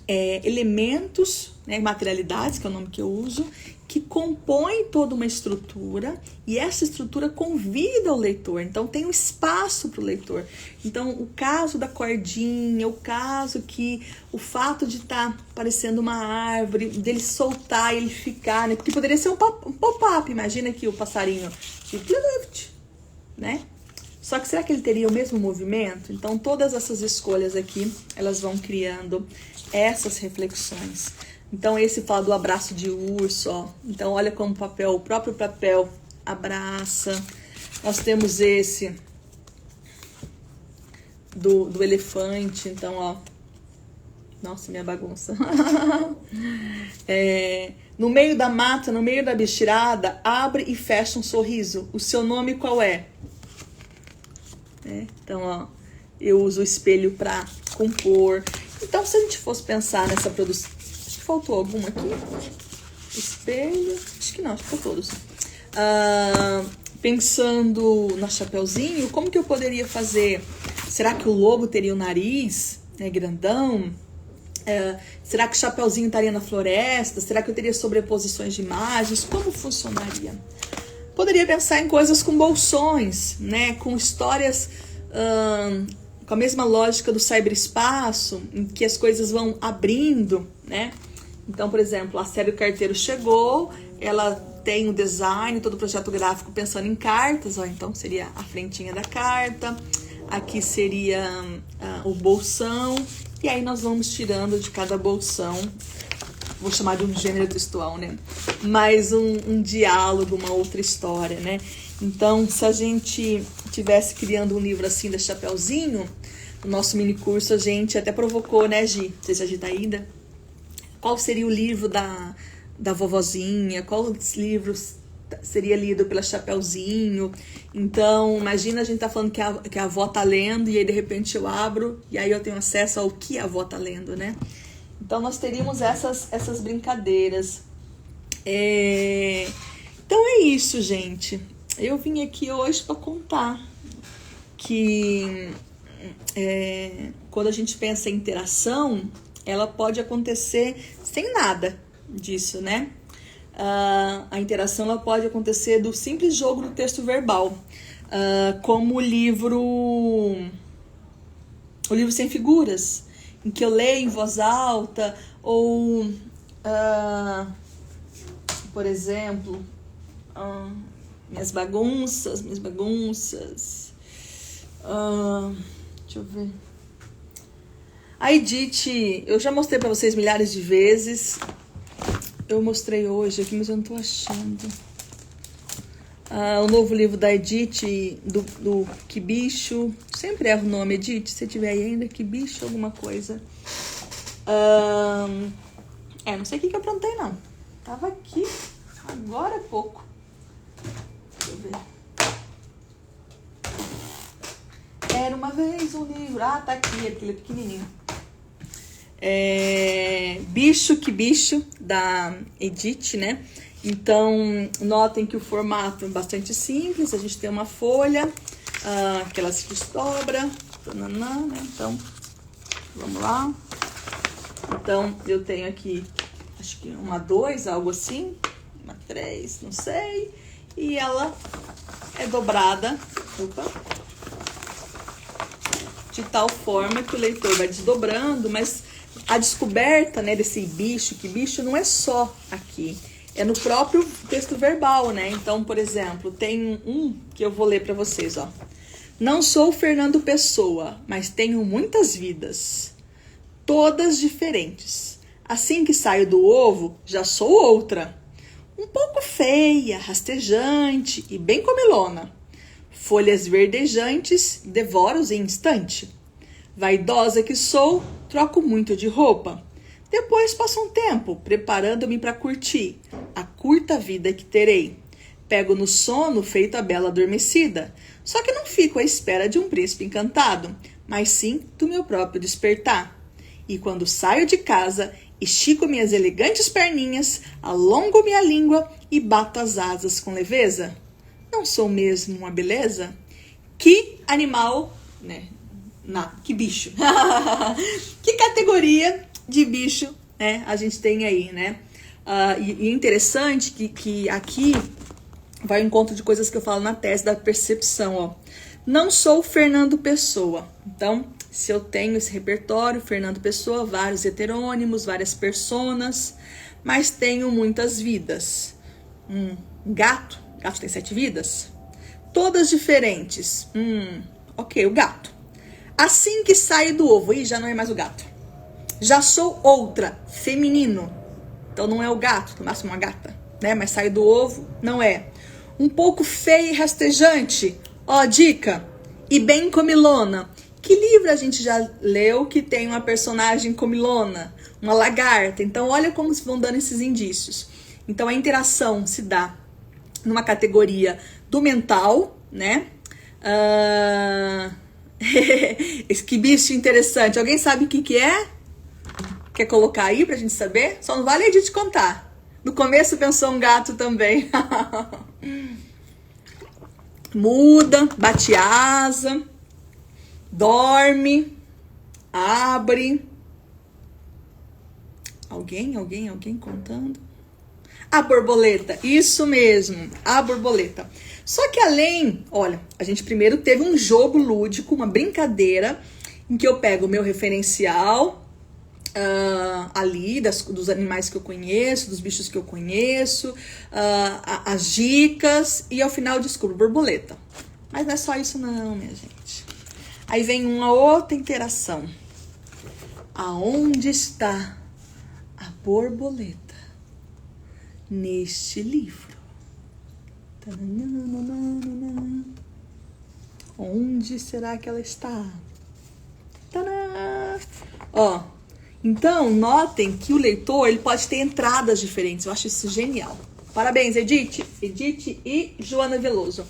elementos, né, materialidades, que é o nome que eu uso, que compõem toda uma estrutura, e essa estrutura convida o leitor, então tem um espaço para o leitor. Então, o caso da cordinha, o fato de estar parecendo uma árvore, dele soltar e ele ficar, né, porque poderia ser um pop-up, imagina aqui o passarinho, né? Só que será que ele teria o mesmo movimento? Então, todas essas escolhas aqui, elas vão criando essas reflexões. Então, esse fala do abraço de urso, ó. Então, olha como o próprio papel abraça. Nós temos esse do elefante. Então, ó. Nossa, minha bagunça. No meio da mata, no meio da bichirada, abre e fecha um sorriso. O seu nome qual é? Então, ó, eu uso o espelho para compor. Então, se a gente fosse pensar nessa produção... Acho que faltou alguma aqui. Espelho... Acho que não, acho que faltou todos. Pensando na Chapeuzinho, como que eu poderia fazer? Será que o lobo teria o nariz, né, grandão? Será que o Chapeuzinho estaria na floresta? Será que eu teria sobreposições de imagens? Como funcionaria? Poderia pensar em coisas com bolsões, né? Com histórias com a mesma lógica do cyberespaço, em que as coisas vão abrindo, né? Então, por exemplo, a série O Carteiro chegou, ela tem o design, todo o projeto gráfico pensando em cartas, ó, então seria a frentinha da carta, aqui seria o bolsão, e aí nós vamos tirando de cada bolsão, vou chamar de um gênero textual, né? Mais um diálogo, uma outra história, né? Então, se a gente tivesse criando um livro assim da Chapeuzinho, no nosso mini curso a gente até provocou, né, Gi? Não sei se a Gi tá ainda. Qual seria o livro da vovozinha? Qual livro seria lido pela Chapeuzinho? Então, imagina a gente tá falando que a avó tá lendo e aí de repente eu abro e aí eu tenho acesso ao que a avó tá lendo, né? Então, nós teríamos essas brincadeiras. Então, é isso, gente. Eu vim aqui hoje para contar que quando a gente pensa em interação, ela pode acontecer sem nada disso, né? A interação ela pode acontecer do simples jogo do texto verbal, como o livro Sem Figuras, em que eu leio em voz alta, ou, por exemplo, minhas bagunças. Deixa eu ver. A Edith, eu já mostrei pra vocês milhares de vezes. Eu mostrei hoje aqui, mas eu não tô achando. O novo livro da Edith, do Que Bicho. Sempre erro o nome, Edith, se tiver aí ainda. Que Bicho, alguma coisa. Não sei o que eu aprontei, não. Tava aqui agora há pouco. Deixa eu ver. Era uma vez um livro. Tá aqui, aquele pequenininho. Bicho, Que Bicho, da Edith, né? Então, notem que o formato é bastante simples. A gente tem uma folha, que ela se desdobra. Né? Então, vamos lá. Então, eu tenho aqui, acho que uma 2, algo assim. Uma 3, não sei. E ela é dobrada. De tal forma que o leitor vai desdobrando, mas a descoberta, né, desse bicho, que bicho não é só aqui, é no próprio texto verbal, né? Então, por exemplo, tem um que eu vou ler para vocês, ó. Não sou Fernando Pessoa, mas tenho muitas vidas, todas diferentes. Assim que saio do ovo, já sou outra. Um pouco feia, rastejante e bem comilona. Folhas verdejantes, devoro-os em instante. Vaidosa que sou, troco muito de roupa. Depois passo um tempo, preparando-me para curtir a curta vida que terei. Pego no sono feito a bela adormecida, só que não fico à espera de um príncipe encantado, mas sim do meu próprio despertar. E quando saio de casa, estico minhas elegantes perninhas, alongo minha língua e bato as asas com leveza. Não sou mesmo uma beleza? Que animal, né? Que bicho. Que categoria de bicho, né, a gente tem aí, né? E é interessante que aqui vai ao encontro de coisas que eu falo na tese da percepção, ó. Não sou Fernando Pessoa. Então, se eu tenho esse repertório, Fernando Pessoa, vários heterônimos, várias personas, mas tenho muitas vidas. Gato tem 7 vidas? Todas diferentes. Ok, o gato. Assim que saio do ovo, já não é mais o gato. Já sou outra, feminino. Então não é o gato, no máximo uma gata, né? Mas saio do ovo, não é. Um pouco feia e rastejante. Dica. E bem comilona. Que livro a gente já leu que tem uma personagem comilona? Uma lagarta. Então olha como se vão dando esses indícios. Então a interação se dá numa categoria do mental, né? Esse que bicho interessante. Alguém sabe o que é? Quer colocar aí pra gente saber? Só não vale a gente contar. No começo pensou um gato também. Muda, bate asa, dorme, abre. Alguém contando? A borboleta, isso mesmo, a borboleta. Só que além, olha, a gente primeiro teve um jogo lúdico, uma brincadeira, em que eu pego o meu referencial ali, dos animais que eu conheço, dos bichos que eu conheço, as dicas, e ao final eu descubro borboleta. Mas não é só isso não, minha gente. Aí vem uma outra interação. Aonde está a borboleta neste livro? Onde será que ela está? Tadã! Ó, então notem que o leitor ele pode ter entradas diferentes. Eu acho isso genial. Parabéns, Edith e Joana Veloso.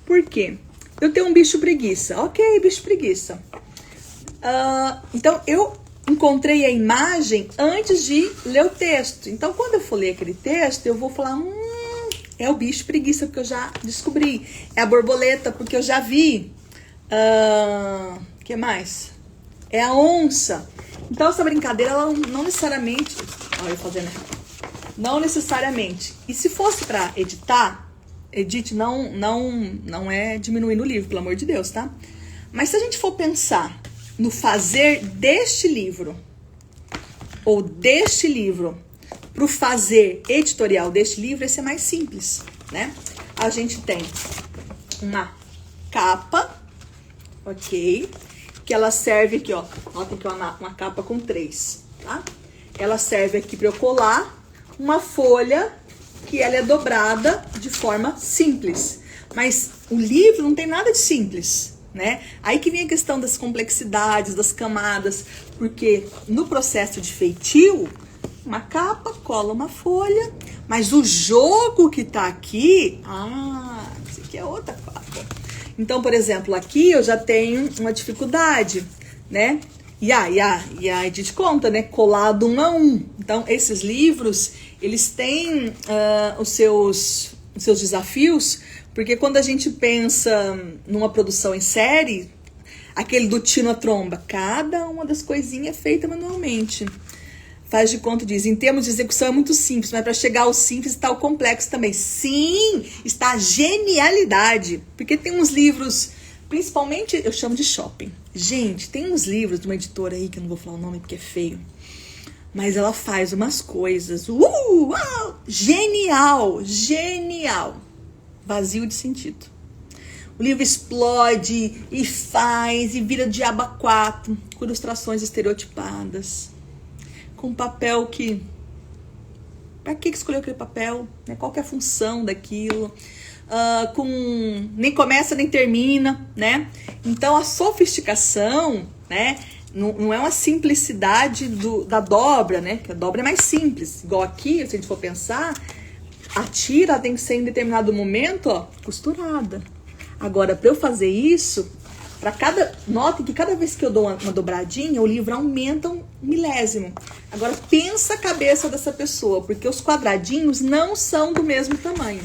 Por quê? Eu tenho um bicho preguiça. Ok, bicho preguiça. Então eu encontrei a imagem antes de ler o texto. Então quando eu for ler aquele texto, eu vou falar, é o bicho preguiça, porque eu já descobri. É a borboleta, porque eu já vi. Que mais? É a onça. Então essa brincadeira, ela não necessariamente... Olha eu fazendo errado. Não necessariamente. E se fosse para editar, edite, não é diminuindo o livro, pelo amor de Deus, tá? Mas se a gente for pensar no fazer deste livro, ou deste livro, pro fazer editorial deste livro, esse é mais simples, né? A gente tem uma capa, ok? Que ela serve aqui, ó. Notem que é uma capa com 3, tá? Ela serve aqui para eu colar uma folha que ela é dobrada de forma simples. Mas o livro não tem nada de simples, né? Aí que vem a questão das complexidades, das camadas, porque no processo de feitio, uma capa, cola uma folha, mas o jogo que tá aqui, esse aqui é outra capa. Então, por exemplo, aqui eu já tenho uma dificuldade, né? E a Edith conta, né? Colado 1 a 1. Então, esses livros, eles têm os seus desafios, porque quando a gente pensa numa produção em série, aquele do tino a tromba, cada uma das coisinhas é feita manualmente. Faz de conta, diz, em termos de execução é muito simples, mas para chegar ao simples está o complexo também. Sim, está a genialidade, porque tem uns livros, principalmente, eu chamo de shopping. Gente, tem uns livros de uma editora aí, que eu não vou falar o nome porque é feio, mas ela faz umas coisas, genial, vazio de sentido. O livro explode e faz e vira diabo a 4, com ilustrações estereotipadas, com papel que... Pra que escolheu aquele papel? Né? Qual que é a função daquilo? Nem começa nem termina, né? Então a sofisticação, né? Não é uma simplicidade da dobra, né? Que a dobra é mais simples. Igual aqui, se a gente for pensar, a tira tem que ser em determinado momento, ó, costurada. Agora, para eu fazer isso, notem que cada vez que eu dou uma dobradinha, o livro aumenta 1 milésimo. Agora, pensa a cabeça dessa pessoa, porque os quadradinhos não são do mesmo tamanho.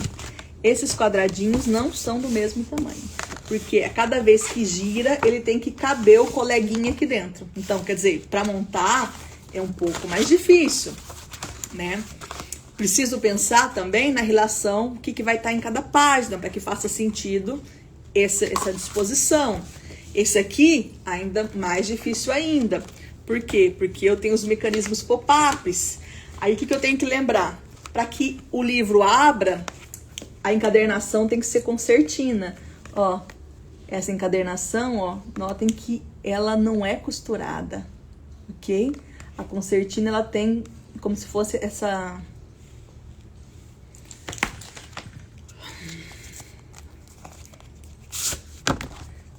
Esses quadradinhos não são do mesmo tamanho. Porque a cada vez que gira, ele tem que caber o coleguinha aqui dentro. Então, quer dizer, para montar é um pouco mais difícil, né? Preciso pensar também na relação, o que vai estar em cada página, para que faça sentido essa disposição. Esse aqui, ainda mais difícil ainda. Por quê? Porque eu tenho os mecanismos pop-ups. Aí, o que eu tenho que lembrar? Para que o livro abra, a encadernação tem que ser concertina. Ó, essa encadernação, ó, notem que ela não é costurada, ok? A concertina, ela tem como se fosse essa...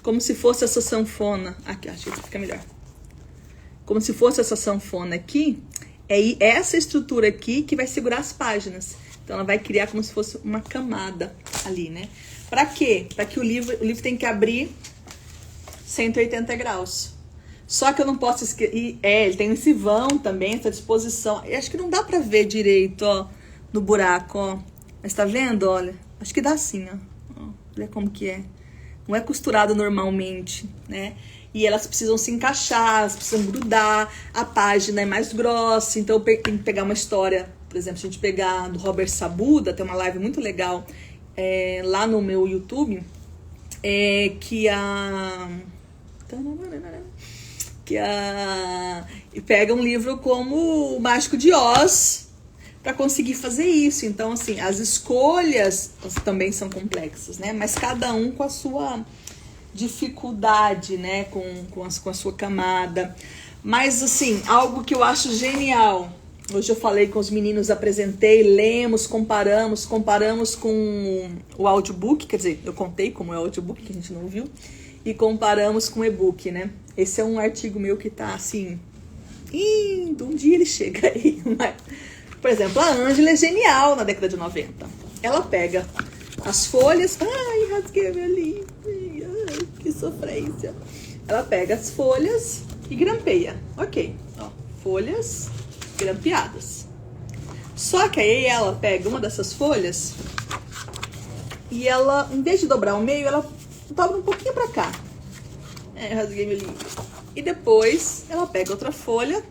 Como se fosse essa sanfona. Aqui, acho que fica melhor. Como se fosse essa sanfona aqui. É essa estrutura aqui que vai segurar as páginas. Então, ela vai criar como se fosse uma camada ali, né? Pra quê? Pra que o livro tem que abrir 180 graus. Só que eu não posso esquecer... ele tem esse vão também, essa disposição. Eu acho que não dá pra ver direito, ó, no buraco, ó. Mas tá vendo, olha? Acho que dá assim, ó. Olha como que é. Não é costurado normalmente, né? E elas precisam se encaixar, elas precisam grudar, a página é mais grossa, então eu tenho que pegar uma história Por exemplo, se a gente pegar do Robert Sabuda, tem uma live muito legal lá no meu YouTube, e pega um livro como O Mágico de Oz para conseguir fazer isso. Então, assim, as escolhas também são complexas, né? Mas cada um com a sua dificuldade, né? Com a sua camada. Mas, assim, algo que eu acho genial. Hoje eu falei com os meninos, apresentei, lemos, comparamos com o audiobook, quer dizer, eu contei como é o audiobook, que a gente não viu, e comparamos com o e-book, né? Esse é um artigo meu que tá, assim, indo, um dia ele chega aí. Mas, por exemplo, a Ângela é genial na década de 90. Ela pega as folhas, ai, rasguei meu livro, ai, que sofrência. Ela pega as folhas e grampeia, ok, ó, folhas grampeadas. Só que aí ela pega uma dessas folhas e ela, em vez de dobrar o meio, ela dobra um pouquinho pra cá. Rasguei meu livro. E depois ela pega outra folha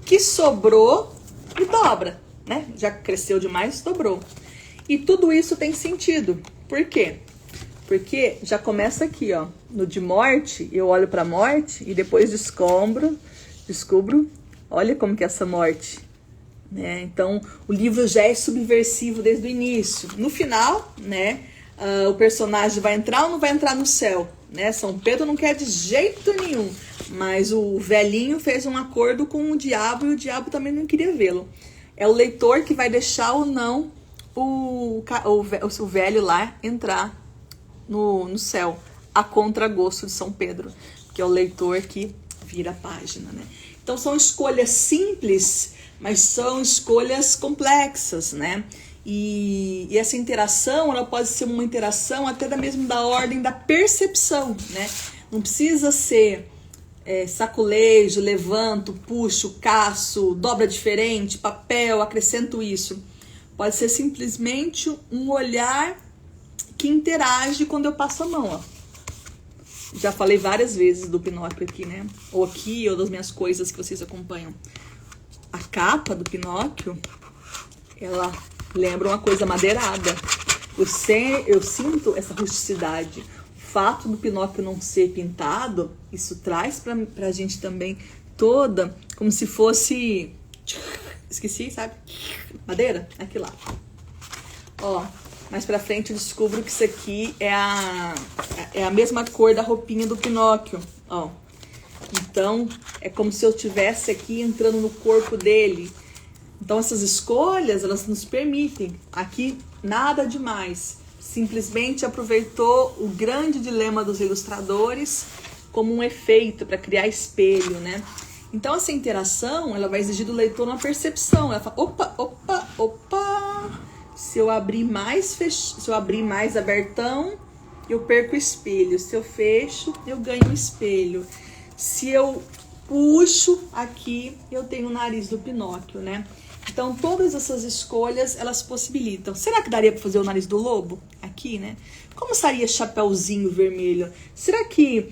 que sobrou e dobra, né? Já cresceu demais, dobrou. E tudo isso tem sentido. Por quê? Porque já começa aqui, ó, no de morte, eu olho pra morte e depois descubro, olha como que é essa morte, né? Então, o livro já é subversivo desde o início. No final, né, o personagem vai entrar ou não vai entrar no céu, né? São Pedro não quer de jeito nenhum, mas o velhinho fez um acordo com o diabo e o diabo também não queria vê-lo. É o leitor que vai deixar ou não o velho lá entrar no céu, a contragosto de São Pedro, que é o leitor que vira a página, né? Então são escolhas simples, mas são escolhas complexas, né? E essa interação, ela pode ser uma interação até da ordem da percepção, né? Não precisa ser saculejo, levanto, puxo, caço, dobra diferente, papel, acrescento isso. Pode ser simplesmente um olhar que interage quando eu passo a mão, ó. Já falei várias vezes do Pinóquio aqui, né? Ou aqui, ou das minhas coisas que vocês acompanham. A capa do Pinóquio, ela lembra uma coisa madeirada. Eu sinto essa rusticidade. O fato do Pinóquio não ser pintado, isso traz pra gente também toda, como se fosse... Esqueci, sabe? Madeira? Aqui lá. Ó, mais pra frente eu descubro que isso aqui é a mesma cor da roupinha do Pinóquio, ó. Então, é como se eu estivesse aqui entrando no corpo dele. Então, essas escolhas, elas nos permitem. Aqui, nada demais. Simplesmente aproveitou o grande dilema dos ilustradores como um efeito para criar espelho, né? Então, essa interação, ela vai exigir do leitor uma percepção. Ela fala, opa, se eu abrir mais abertão, eu perco o espelho. Se eu fecho, eu ganho o espelho. Se eu puxo aqui, eu tenho o nariz do Pinóquio, né? Então, todas essas escolhas, elas possibilitam. Será que daria para fazer o nariz do lobo? Aqui, né? Como seria chapéuzinho vermelho? Será que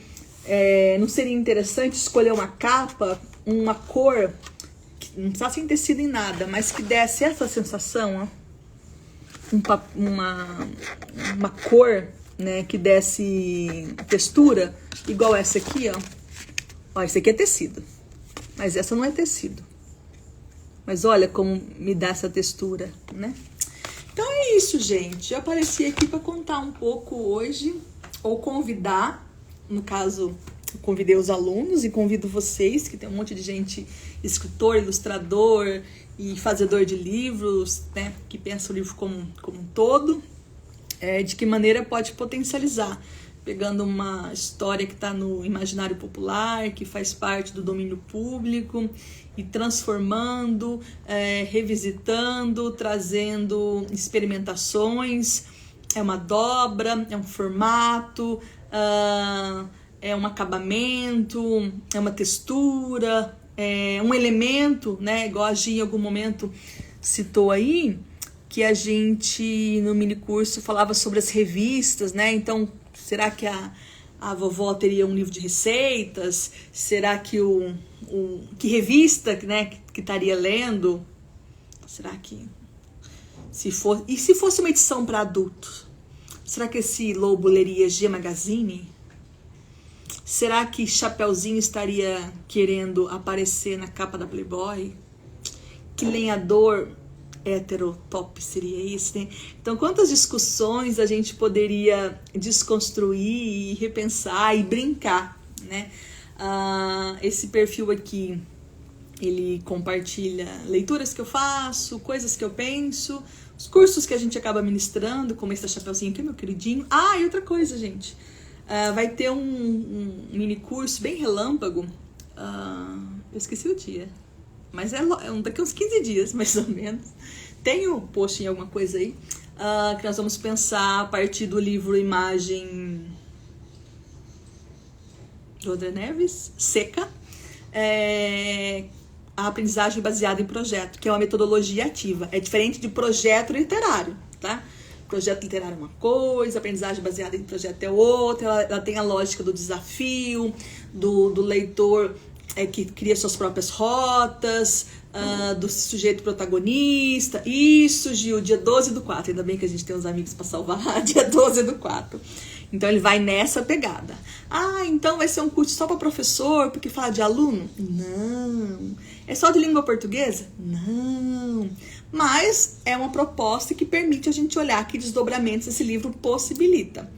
não seria interessante escolher uma capa, uma cor, que não precisa ser tecido em nada, mas que desse essa sensação, ó? Uma cor, né, que desse textura, igual essa aqui, ó. Ó, esse aqui é tecido, mas essa não é tecido. Mas olha como me dá essa textura, né? Então é isso, gente. Eu apareci aqui para contar um pouco hoje, ou convidar, no caso, eu convidei os alunos e convido vocês, que tem um monte de gente, escritor, ilustrador e fazedor de livros, né, que pensa o livro como um todo, de que maneira pode potencializar, pegando uma história que está no imaginário popular, que faz parte do domínio público, e transformando, revisitando, trazendo experimentações. É uma dobra, é um formato, é um acabamento, é uma textura, é um elemento, né? Igual a Gi em algum momento citou aí, que a gente no minicurso falava sobre as revistas, né? Então, será que a vovó teria um livro de receitas? Será que que revista, né, que estaria lendo? Será que E se fosse uma edição para adultos? Será que esse lobo leria G Magazine? Será que Chapeuzinho estaria querendo aparecer na capa da Playboy? Que lenhador hétero top seria esse, né? Então, quantas discussões a gente poderia desconstruir e repensar e brincar, né? Esse perfil aqui, ele compartilha leituras que eu faço, coisas que eu penso, os cursos que a gente acaba ministrando, como esse da Chapeuzinho aqui, meu queridinho. E outra coisa, gente. Vai ter um mini curso bem relâmpago. Eu esqueci o dia. Mas daqui uns 15 dias, mais ou menos. Tem o post em alguma coisa aí. Que nós vamos pensar a partir do livro Imagem do André Neves, Seca. A aprendizagem baseada em projeto, que é uma metodologia ativa. É diferente de projeto literário, tá? Projeto literário é uma coisa, aprendizagem baseada em projeto é outra, ela tem a lógica do desafio, do leitor que cria suas próprias rotas, do sujeito protagonista. Isso, Gil, dia 12/4, ainda bem que a gente tem uns amigos para salvar, dia 12/4. Então ele vai nessa pegada. Então vai ser um curso só para professor, porque fala de aluno? Não. É só de língua portuguesa? Não. Mas é uma proposta que permite a gente olhar que desdobramentos esse livro possibilita.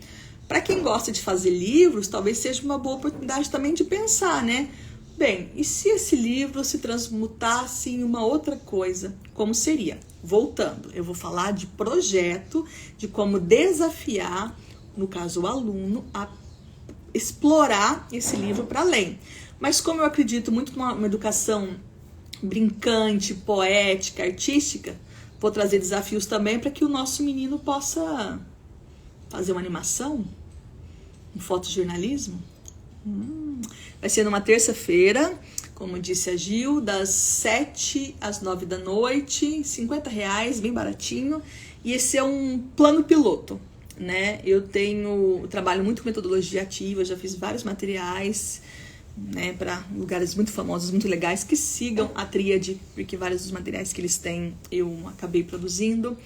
Para quem gosta de fazer livros, talvez seja uma boa oportunidade também de pensar, né? Bem, e se esse livro se transmutasse em uma outra coisa? Como seria? Voltando, eu vou falar de projeto, de como desafiar, no caso o aluno, a explorar esse livro para além. Mas como eu acredito muito numa educação brincante, poética, artística, vou trazer desafios também para que o nosso menino possa fazer uma animação, um fotojornalismo. Vai ser numa terça-feira, como disse a Gil, das 7 às 9 da noite, R$50, bem baratinho. E esse é um plano piloto, né? Eu trabalho muito com metodologia ativa, já fiz vários materiais, né, para lugares muito famosos, muito legais, que sigam a Tríade, porque vários dos materiais que eles têm eu acabei produzindo,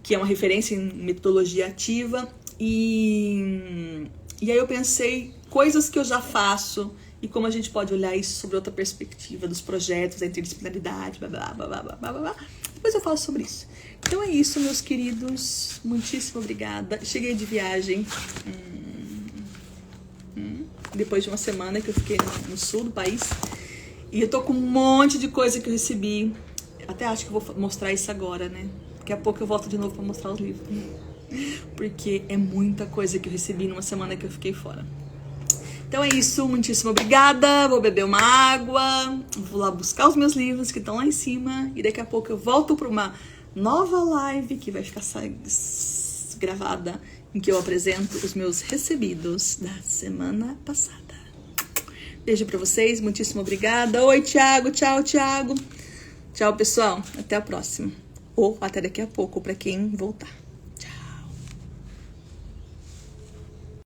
que é uma referência em metodologia ativa. E aí eu pensei coisas que eu já faço e como a gente pode olhar isso sobre outra perspectiva dos projetos, da interdisciplinaridade, blá, blá, blá, blá, blá, blá, blá. Depois eu falo sobre isso. Então é isso, meus queridos. Muitíssimo obrigada. Cheguei de viagem. Depois de uma semana que eu fiquei no sul do país. E eu tô com um monte de coisa que eu recebi. Até acho que eu vou mostrar isso agora, né? Daqui a pouco eu volto de novo pra mostrar os livros. Porque é muita coisa que eu recebi numa semana que eu fiquei fora. Então é isso, muitíssimo obrigada. Vou beber uma água. Vou lá buscar os meus livros que estão lá em cima. E daqui a pouco eu volto pra uma nova live que vai ficar gravada, em que eu apresento os meus recebidos da semana passada. Beijo pra vocês, muitíssimo obrigada. Oi, Thiago, tchau, Thiago. Tchau, pessoal, até a próxima. Ou até daqui a pouco, pra quem voltar.